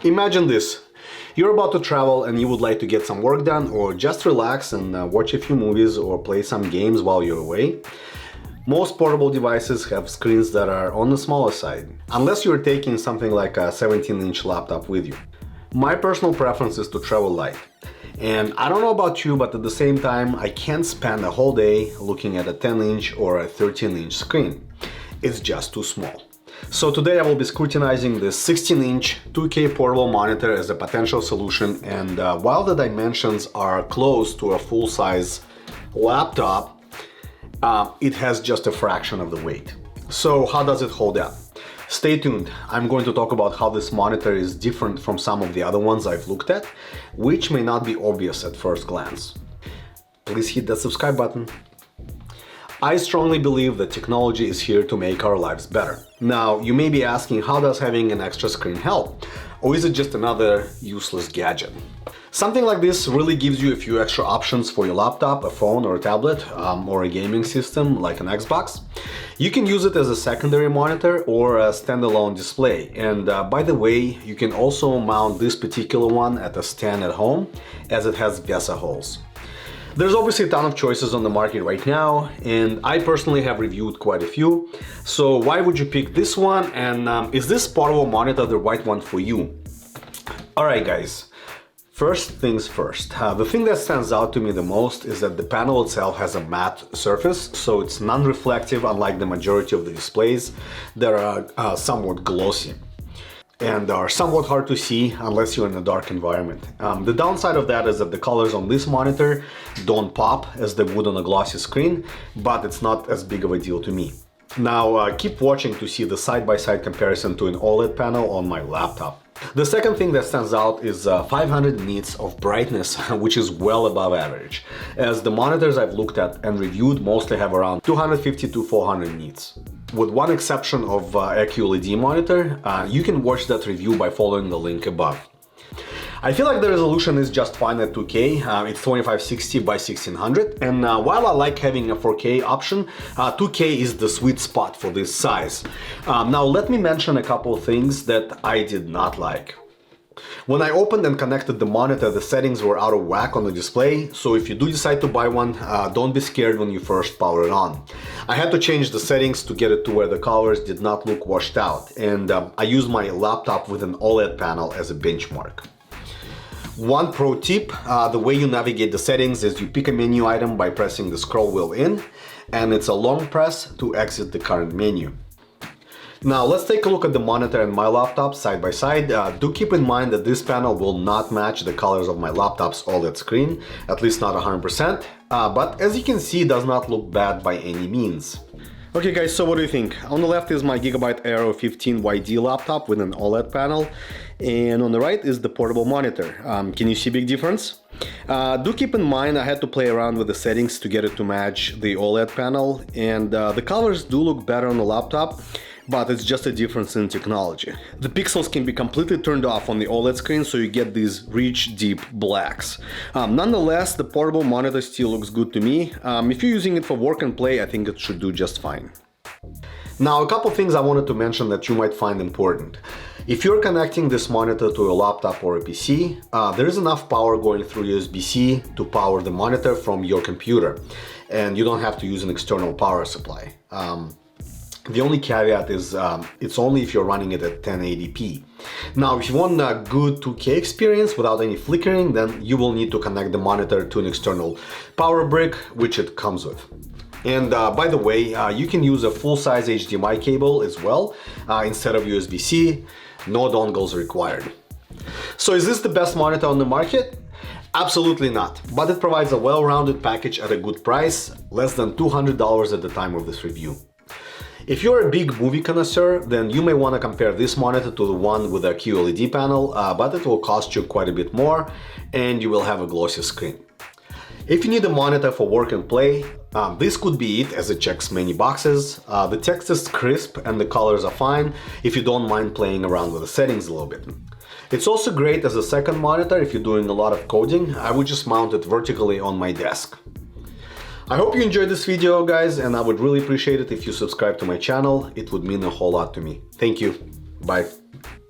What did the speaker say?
Imagine this. You're about to travel and you would like to get some work done or just relax and watch a few movies or play some games while you're away. Most portable devices have screens that are on the smaller side, unless you're taking something like a 17-inch laptop with you. My personal preference is to travel light. And I don't know about you, but at the same time, I can't spend a whole day looking at a 10-inch or a 13-inch screen. It's just too small. So today I will be scrutinizing this 16-inch 2K portable monitor as a potential solution, and while the dimensions are close to a full-size laptop, it has just a fraction of the weight. So how does it hold up? Stay tuned. I'm going to talk about how this monitor is different from some of the other ones I've looked at, which may not be obvious at first glance. Please hit that subscribe button. I strongly believe that technology is here to make our lives better. Now, you may be asking, how does having an extra screen help? Or is it just another useless gadget? Something like this really gives you a few extra options for your laptop, a phone or a tablet, or a gaming system like an Xbox. You can use it as a secondary monitor or a standalone display. And by the way, you can also mount this particular one at a stand at home, as it has VESA holes. There's obviously a ton of choices on the market right now, and I personally have reviewed quite a few. So why would you pick this one, and is this portable monitor the right one for you? Alright guys, first things first. The thing that stands out to me the most is that the panel itself has a matte surface, so it's non-reflective, unlike the majority of the displays that are somewhat glossy and are somewhat hard to see unless you're in a dark environment. The downside of that is that the colors on this monitor don't pop as they would on a glossy screen, but it's not as big of a deal to me. Now keep watching to see the side-by-side comparison to an OLED panel on my laptop. The second thing that stands out is 500 nits of brightness, which is well above average, as the monitors I've looked at and reviewed mostly have around 250 to 400 nits. With one exception of a QLED monitor, you can watch that review by following the link above. I feel like the resolution is just fine at 2K, it's 2560 by 1600, and while I like having a 4K option, 2K is the sweet spot for this size. Now let me mention a couple of things that I did not like. When I opened and connected the monitor, the settings were out of whack on the display, so if you do decide to buy one, don't be scared when you first power it on. I had to change the settings to get it to where the colors did not look washed out, and I used my laptop with an OLED panel as a benchmark. One pro tip, the way you navigate the settings is you pick a menu item by pressing the scroll wheel in, and it's a long press to exit the current menu. Now let's take a look at the monitor and my laptop side by side. Do keep in mind that this panel will not match the colors of my laptop's OLED screen, at least not 100%, but as you can see, it does not look bad by any means. Okay guys, so what do you think? On the left is my Gigabyte Aero 15 YD laptop with an OLED panel, and on the right is the portable monitor. Can you see big difference? Do keep in mind I had to play around with the settings to get it to match the OLED panel, and the colors do look better on the laptop, but it's just a difference in technology. The pixels can be completely turned off on the OLED screen, so you get these rich, deep blacks. Nonetheless, the portable monitor still looks good to me. If you're using it for work and play, I think it should do just fine. Now, a couple things I wanted to mention that you might find important. If you're connecting this monitor to a laptop or a PC, there is enough power going through USB-C to power the monitor from your computer, and you don't have to use an external power supply. The only caveat is it's only if you're running it at 1080p. Now, if you want a good 2K experience without any flickering, then you will need to connect the monitor to an external power brick, which it comes with. And by the way, you can use a full-size HDMI cable as well, instead of USB-C. No dongles required. So is this the best monitor on the market? Absolutely not, but it provides a well-rounded package at a good price, less than $200 at the time of this review. If you're a big movie connoisseur, then you may want to compare this monitor to the one with a QLED panel, but it will cost you quite a bit more and you will have a glossy screen. If you need a monitor for work and play, this could be it, as it checks many boxes. The text is crisp and the colors are fine if you don't mind playing around with the settings a little bit. It's also great as a second monitor if you're doing a lot of coding. I would just mount it vertically on my desk. I hope you enjoyed this video, guys, and I would really appreciate it if you subscribe to my channel. It would mean a whole lot to me. Thank you. Bye.